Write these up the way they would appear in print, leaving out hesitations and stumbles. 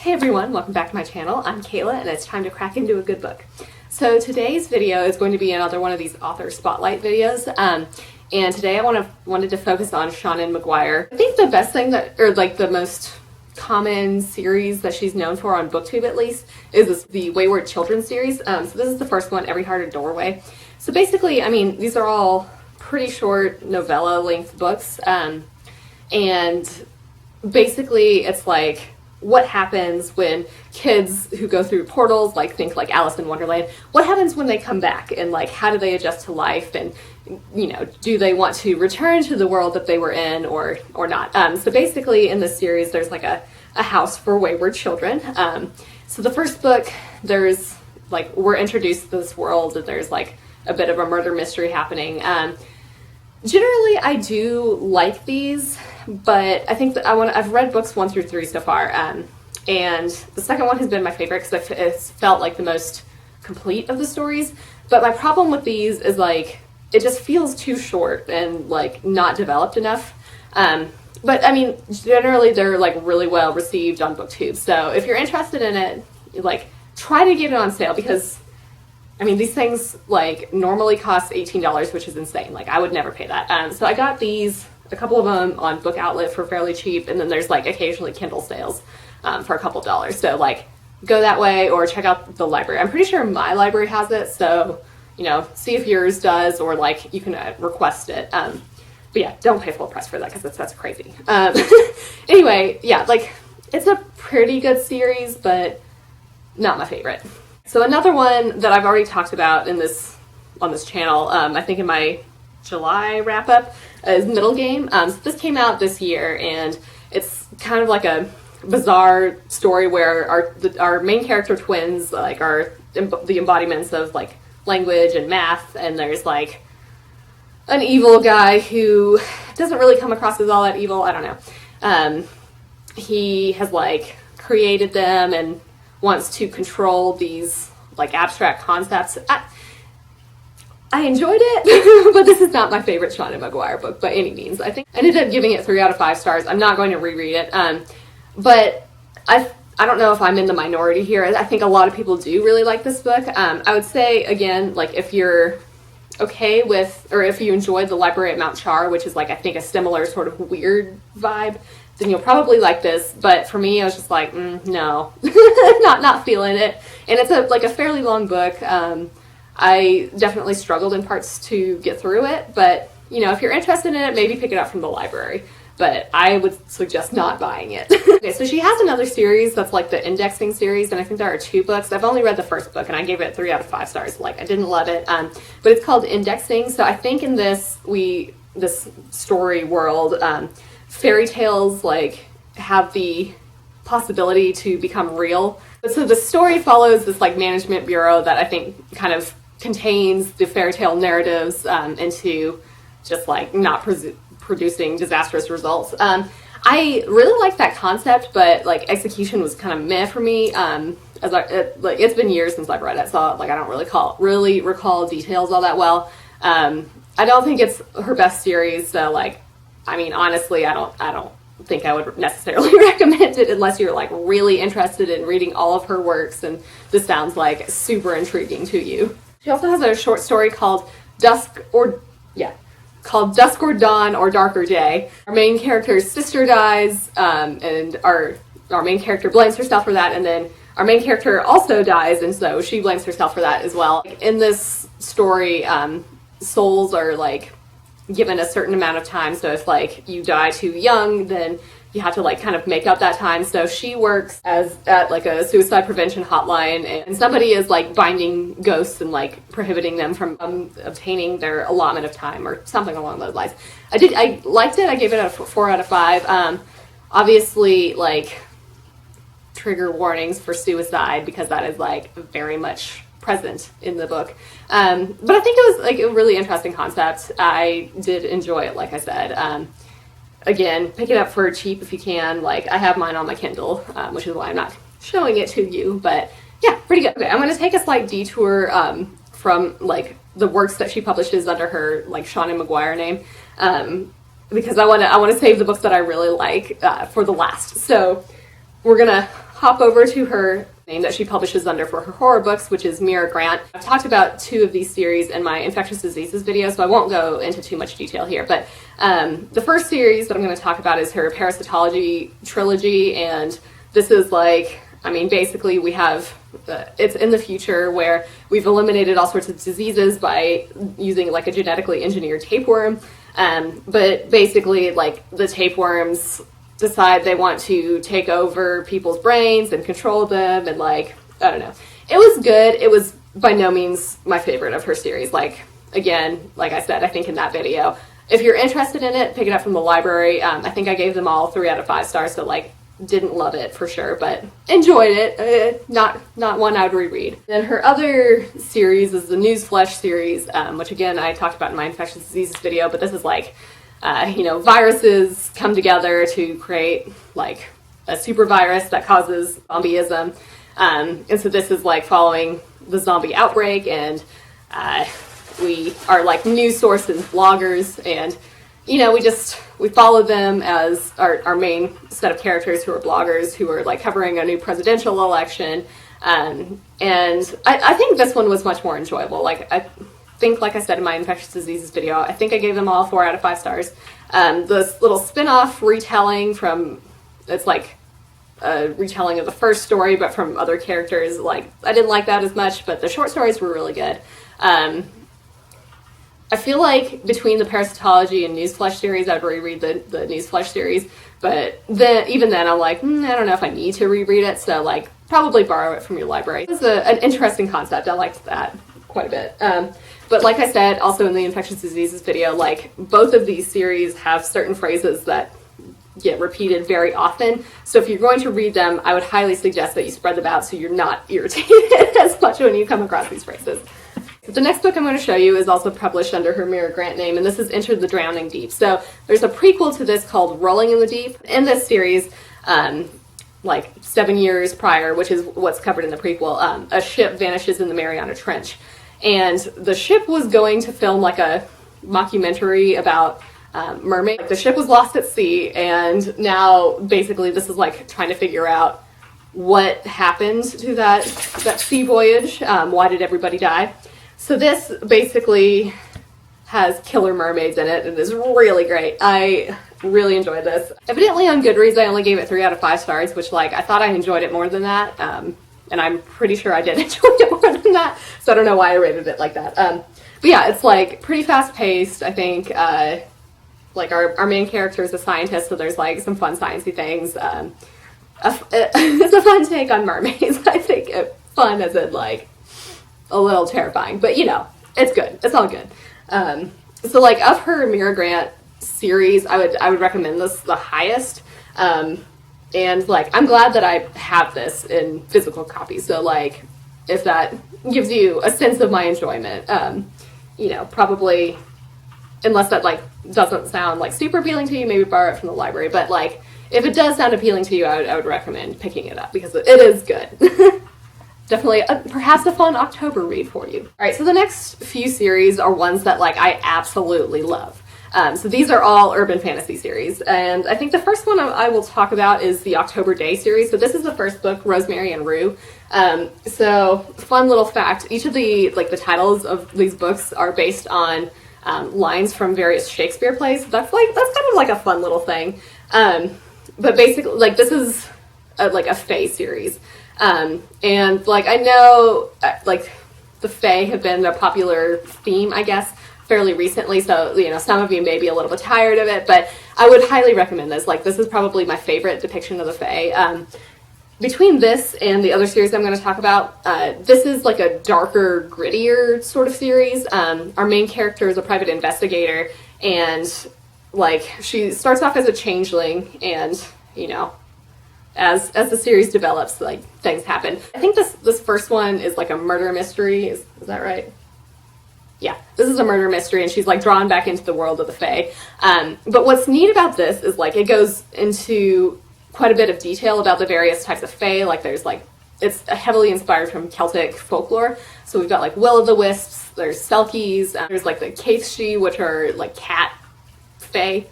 Hey everyone, welcome back to my channel. I'm Kayla and it's time to crack into a good book. So today's video is going to be another one of these author spotlight videos. And today I wanted to focus on Seanan McGuire. I think the best thing the most common series that she's known for on BookTube at least is the Wayward Children series. So this is the first one, Every Heart a Doorway. So basically, I mean, these are all pretty short novella length books. And basically it's like, what happens when kids who go through portals, think like Alice in Wonderland, what happens when they come back, and how do they adjust to life, and do they want to return to the world that they were in or not. So basically in this series there's a house for wayward children. So the first book, there's we're introduced to this world and there's a bit of a murder mystery happening. Generally, I do like these, but I think that I've read books 1 through 3 so far, and the second one has been my favorite because it's felt like the most complete of the stories. But my problem with these is it just feels too short and not developed enough. But I mean, generally they're really well received on BookTube. So if you're interested in it, try to get it on sale, because I mean, these things normally cost $18, which is insane. I would never pay that. So I got these, a couple of them on Book Outlet for fairly cheap, and then there's occasionally Kindle sales for a couple of dollars. So go that way or check out the library. I'm pretty sure my library has it, so see if yours does, or you can request it. But yeah, don't pay full price for that because that's crazy. Anyway, yeah, it's a pretty good series, but not my favorite. So another one that I've already talked about on this channel, I think in my July wrap-up, is Middle Game. So this came out this year, and it's kind of a bizarre story where our main character twins are the embodiments of language and math, and there's an evil guy who doesn't really come across as all that evil. I don't know. He has created them and wants to control these abstract concepts. I enjoyed it, but this is not my favorite Seanan McGuire book by any means. I think I ended up giving it 3 out of 5 stars. I'm not going to reread it, but I don't know if I'm in the minority here. I think a lot of people do really like this book. I would say, again, if you're okay with, or if you enjoyed The Library at Mount Char, which is I think a similar sort of weird vibe, then you'll probably like this. But for me, I was just no, not feeling it. And it's a fairly long book. I definitely struggled in parts to get through it, but if you're interested in it, maybe pick it up from the library. But I would suggest not buying it. Okay, so she has another series that's the indexing series, and I think there are 2 books. I've only read the first book, and I gave it 3 out of 5 stars. I didn't love it, but it's called Indexing. So I think in this story world, fairy tales have the possibility to become real. So the story follows this management bureau that I think kind of contains the fairy tale narratives into just not producing disastrous results. I really like that concept, but execution was kind of meh for me. It's been years since I've read it, so I don't really recall details all that well. I don't think it's her best series, so I mean, honestly, I don't think I would necessarily recommend it unless you're really interested in reading all of her works, and this sounds super intriguing to you. She also has a short story called Dusk or Dawn or Darker Day. Our main character's sister dies, and our main character blames herself for that, and then our main character also dies, and so she blames herself for that as well. In this story, souls are given a certain amount of time, so if you die too young, then you have to kind of make up that time. So she works at a suicide prevention hotline, and somebody is binding ghosts and prohibiting them from obtaining their allotment of time or something along those lines. I liked it. I gave it a 4 out of 5. Obviously trigger warnings for suicide, because that is very much present in the book. But I think it was a really interesting concept. I did enjoy it, like I said. Again, pick it up for cheap if you can. I have mine on my Kindle, which is why I'm not showing it to you, but yeah, pretty good. Okay, I'm going to take a slight detour from the works that she publishes under her Seanan McGuire name, because I want to save the books that I really like for the last. So we're gonna hop over to her name that she publishes under for her horror books, which is Mira Grant. I've talked about 2 of these series in my infectious diseases video, so I won't go into too much detail here, but the first series that I'm going to talk about is her parasitology trilogy, and this is like, I mean, basically we have, it's in the future where we've eliminated all sorts of diseases by using like a genetically engineered tapeworm, but basically like the tapeworms decide they want to take over people's brains and control them, and like, I don't know. It was good. It was by no means my favorite of her series. Like, again, like I said, I think in that video, if you're interested in it, pick it up from the library. I think I gave them all 3 out of 5 stars, so like, didn't love it for sure, but enjoyed it. Not one I'd reread. Then her other series is the Newsflesh series, which again, I talked about in my infectious diseases video, but this is like, you know, viruses come together to create like a super virus that causes zombieism. And so this is like following the zombie outbreak, and we are like news sources, bloggers, and you know, we follow them as our main set of characters who are bloggers who are like covering a new presidential election. And I think this one was much more enjoyable. Like, I think, like I said in my infectious diseases video, I think I gave them all 4 out of 5 stars. This little spin-off retelling it's like a retelling of the first story, but from other characters. Like, I didn't like that as much, but the short stories were really good. I feel like between the parasitology and Newsflesh series, I'd reread the Newsflesh series, but even then I'm like, I don't know if I need to reread it, so like, probably borrow it from your library. This is an interesting concept. I liked that quite a bit. But like I said, also in the infectious diseases video, like, both of these series have certain phrases that get repeated very often. So if you're going to read them, I would highly suggest that you spread them out so you're not irritated as much when you come across these phrases. The next book I'm going to show you is also published under her Mira Grant name, and this is Enter the Drowning Deep. So there's a prequel to this called Rolling in the Deep. In this series, like 7 years prior, which is what's covered in the prequel, a ship vanishes in the Mariana Trench. And the ship was going to film like a mockumentary about mermaids. Like, the ship was lost at sea, and now basically this is like trying to figure out what happened to that sea voyage. Why did everybody die? So this basically has killer mermaids in it, and is really great. I really enjoyed this. Evidently on Goodreads, I only gave it 3 out of 5 stars, which, like, I thought I enjoyed it more than that. And I'm pretty sure I did enjoy it more than that, so I don't know why I rated it like that. But yeah, it's like pretty fast-paced. I think like our main character is a scientist, so there's like some fun sciencey things. It's a fun take on mermaids. I think fun as in like a little terrifying, but you know, it's good. It's all good. So like, of her Mira Grant series, I would recommend this the highest. And like, I'm glad that I have this in physical copy. So like, if that gives you a sense of my enjoyment, you know, probably, unless that like doesn't sound like super appealing to you, maybe borrow it from the library. But like, if it does sound appealing to you, I would recommend picking it up because it is good. Definitely perhaps a fun October read for you. All right, so the next few series are ones that like I absolutely love. So these are all urban fantasy series, and I think the first one I will talk about is the October Day series. So this is the first book, Rosemary and Rue. So fun little fact, each of the titles of these books are based on lines from various Shakespeare plays. So that's kind of like a fun little thing. But basically, like, this is like a Fae series. And like, I know like the Fae have been a popular theme, I guess, fairly recently, so you know, some of you may be a little bit tired of it, but I would highly recommend this. Like, this is probably my favorite depiction of the Fae. Between this and the other series I'm going to talk about, this is like a darker, grittier sort of series. Our main character is a private investigator, and like, she starts off as a changeling, and you know, as the series develops, like, things happen. I think this first one is like a murder mystery. Is that right? Yeah, this is a murder mystery, and she's like drawn back into the world of the Fae. But what's neat about this is like, it goes into quite a bit of detail about the various types of Fae. Like, there's like, it's heavily inspired from Celtic folklore. So we've got like will-o'-the-wisps, there's selkies, there's like the Caithshi, which are like cat Fae.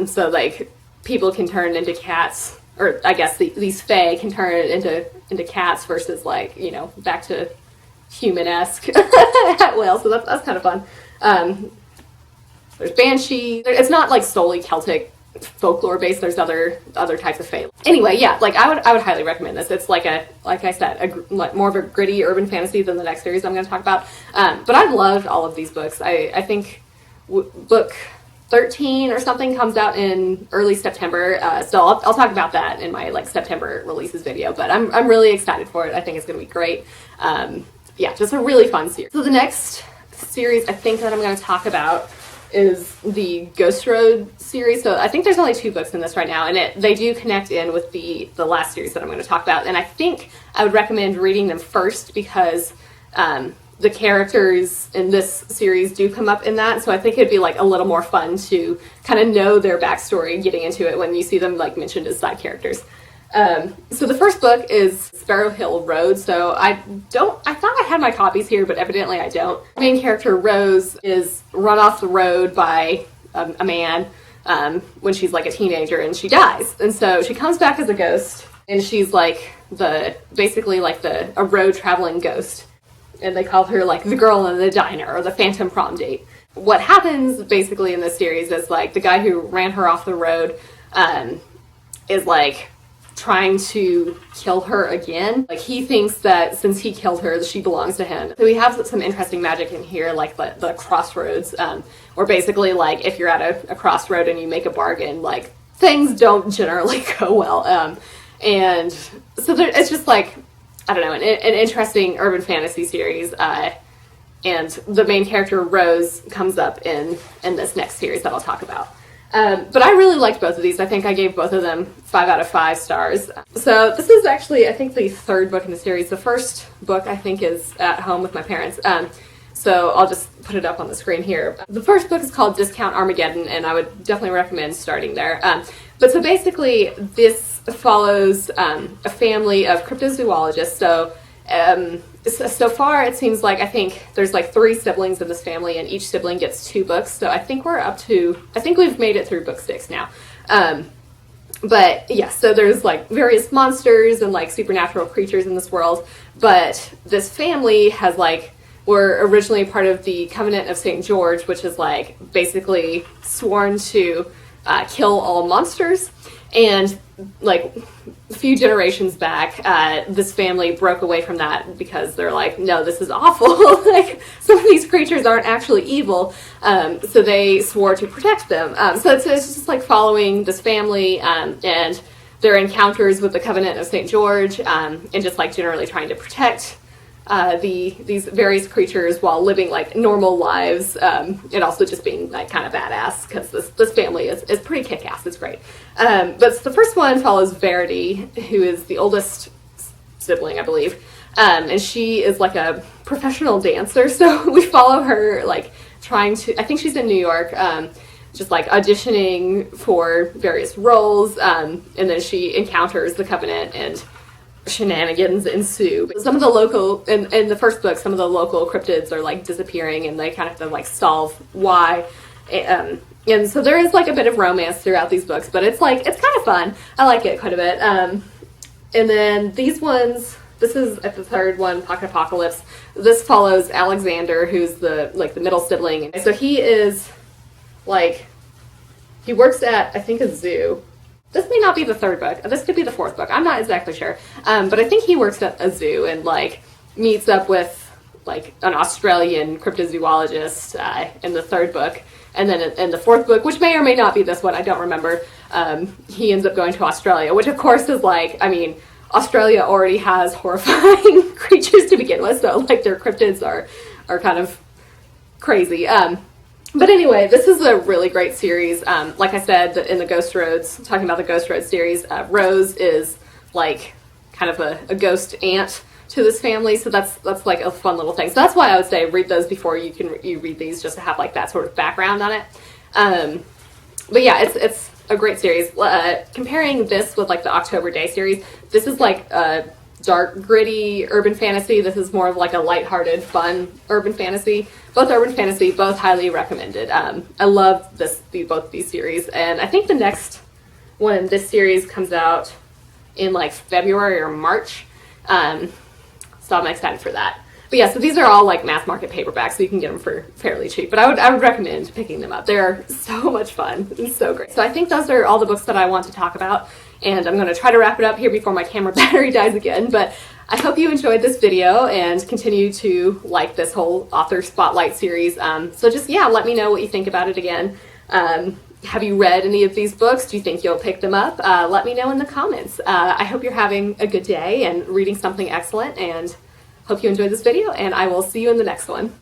So like, people can turn into cats. or I guess these fae can turn into cats versus like, you know, back to human-esque at will. So that's kind of fun. There's banshee. It's not like solely Celtic folklore based. There's other types of fae. Anyway, yeah, like I would highly recommend this. It's like I said, like more of a gritty urban fantasy than the next series I'm going to talk about. But I loved all of these books. I think book 13 or something comes out in early September. So I'll talk about that in my like September releases video. But I'm really excited for it. I think it's going to be great. Yeah, just a really fun series. So the next series I think that I'm going to talk about is the Ghost Road series. So I think there's only 2 books in this right now, and they do connect in with the last series that I'm going to talk about. And I think I would recommend reading them first because the characters in this series do come up in that. So I think it'd be like a little more fun to kind of know their backstory getting into it when you see them like mentioned as side characters. So the first book is Sparrow Hill Road. So I thought I had my copies here, but evidently I don't. The main character, Rose, is run off the road by a man when she's like a teenager, and she dies. And so she comes back as a ghost, and she's like basically like a road traveling ghost. And they call her like the girl in the diner or the phantom prom date. What happens basically in this series is like the guy who ran her off the road is like trying to kill her again. Like he thinks that since he killed her, she belongs to him. So we have some interesting magic in here, like the crossroads, where basically like if you're at a crossroad and you make a bargain, like things don't generally go well. And so it's just like, I don't know, an interesting urban fantasy series. And the main character, Rose, comes up in this next series that I'll talk about. But I really liked both of these. I think I gave both of them 5 out of 5 stars. So this is actually, I think, the 3rd book in the series. The first book, I think, is at home with my parents. So I'll just put it up on the screen here. The first book is called Discount Armageddon, and I would definitely recommend starting there. But so basically, this follows a family of cryptozoologists. So far, it seems like I think there's like 3 siblings in this family, and each sibling gets 2 books. So I think we've made it through book 6 now. But yeah, so there's like various monsters and like supernatural creatures in this world. But this family were originally part of the Covenant of St. George, which is like basically sworn to kill all monsters. And like a few generations back, this family broke away from that because they're like, no, this is awful. Like some of these creatures aren't actually evil. So they swore to protect them. So it's just like following this family and their encounters with the Covenant of St. George and just like generally trying to protect these various creatures while living like normal lives, and also just being like kind of badass because this family is pretty kick-ass. It's great. But the first one follows Verity, who is the oldest sibling, I believe, and she is like a professional dancer. So we follow her like trying to. I think she's in New York. Just like auditioning for various roles, and then she encounters the Covenant and shenanigans ensue. Some of the local, in the first book, some of the local cryptids are like disappearing, and they kind of have to like solve why. And so there is like a bit of romance throughout these books, but it's kind of fun. I like it quite a bit. And then these ones, this is the 3rd one, Pocket Apocalypse. This follows Alexander, who's the middle sibling. So he is like, he works at, I think, a zoo. This may not be the 3rd book. This could be the 4th book. I'm not exactly sure. But I think he works at a zoo and like meets up with like an Australian cryptozoologist in the 3rd book. And then in the 4th book, which may or may not be this one, I don't remember, he ends up going to Australia, which of course is like, I mean, Australia already has horrifying creatures to begin with, so like their cryptids are kind of crazy. But anyway, this is a really great series. Like I said, in the Ghost Roads, talking about the Ghost Road series, Rose is like kind of a ghost aunt to this family, so that's like a fun little thing. So that's why I would say read those before you read these, just to have like that sort of background on it. But yeah, it's a great series. Comparing this with like the October Day series, this is like a dark, gritty urban fantasy. This is more of like a lighthearted, fun urban fantasy. Both urban fantasy, both highly recommended. I love both of these series, and I think the next one in this series comes out in like February or March. So I'm excited for that. But yeah, so these are all like mass market paperbacks, so you can get them for fairly cheap. But I would recommend picking them up. They're so much fun. It's so great. So I think those are all the books that I want to talk about. And I'm going to try to wrap it up here before my camera battery dies again. But I hope you enjoyed this video and continue to like this whole author spotlight series. So just, yeah, let me know what you think about it again. Have you read any of these books? Do you think you'll pick them up? Let me know in the comments. I hope you're having a good day and reading something excellent, and hope you enjoyed this video, and I will see you in the next one.